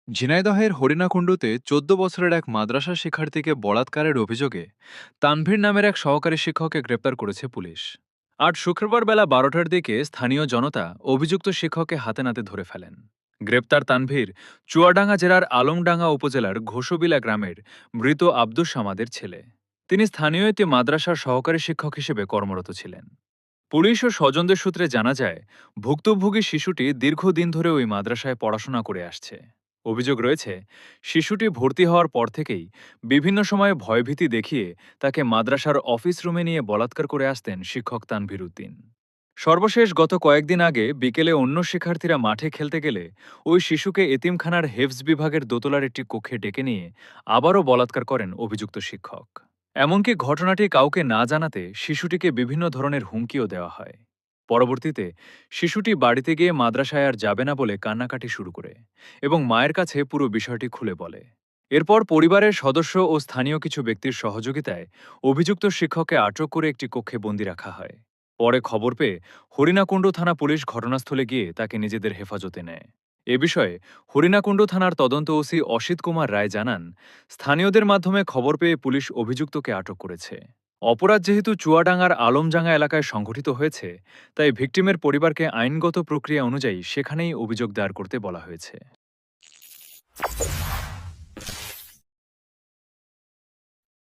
ঝিনাইদহের হরিণাকুণ্ডুতে ১৪ বছরের এক মাদ্রাসা শিক্ষার্থীকে বলাৎকারের অভিযোগে তানভীর নামের এক সহকারী শিক্ষককে গ্রেপ্তার করেছে পুলিশ। আজ শুক্রবার বেলা ১২টার দিকে স্থানীয় জনতা অভিযুক্ত শিক্ষককে হাতে নাতে ধরে ফেলেন। গ্রেপ্তার তানভীর চুয়াডাঙ্গা জেলার আলমডাঙ্গা উপজেলার ঘোষবিলা গ্রামের মৃত আব্দুস সামাদের ছেলে। তিনি স্থানীয় একটি মাদ্রাসার সহকারী শিক্ষক হিসেবে কর্মরত ছিলেন। পুলিশ ও স্বজনদের সূত্রে জানা যায়, ভুক্তভোগী শিশুটি দীর্ঘদিন ধরে ওই মাদ্রাসায় পড়াশোনা করে আসছে। অভিযোগ রয়েছে, শিশুটি ভর্তি হওয়ার পর থেকেই বিভিন্ন সময়ে ভয়ভীতি দেখিয়ে তাকে মাদ্রাসার অফিস রুমে নিয়ে বলাৎকার করে আসতেন শিক্ষক তানভীর উদ্দিন। সর্বশেষ গত কয়েকদিন আগে বিকেলে অন্য শিক্ষার্থীরা মাঠে খেলতে গেলে ওই শিশুকে এতিমখানার হেফজ বিভাগের দোতলার একটি কক্ষে ডেকে নিয়ে আবারও বলাৎকার করেন অভিযুক্ত শিক্ষক। এমনকি ঘটনাটি কাউকে না জানাতে শিশুটিকে বিভিন্ন ধরনের হুমকিও দেওয়া হয়। পরবর্তীতে শিশুটি বাড়িতে গিয়ে মাদ্রাসায় আর যাবে না বলে কান্নাকাটি শুরু করে এবং মায়ের কাছে পুরো বিষয়টি খুলে বলে। এরপর পরিবারের সদস্য ও স্থানীয় কিছু ব্যক্তির সহযোগিতায় অভিযুক্ত শিক্ষককে আটক করে একটি কক্ষে বন্দি রাখা হয়। পরে খবর পেয়ে হরিণাকুণ্ড থানা পুলিশ ঘটনাস্থলে গিয়ে তাকে নিজেদের হেফাজতে নেয়। এ বিষয়ে হরিণাকুণ্ড থানার তদন্ত ওসি অসিত কুমার রায় জানান, স্থানীয়দের মাধ্যমে খবর পেয়ে পুলিশ অভিযুক্তকে আটক করেছে। অপরাধ যেহেতু চুয়াডাঙ্গার আলমজাঙ্গা এলাকায় সংঘটিত হয়েছে, তাই ভিকটিমের পরিবারকে আইনগত প্রক্রিয়া অনুযায়ী সেখানেই অভিযোগ দায়ের করতে বলা হয়েছে।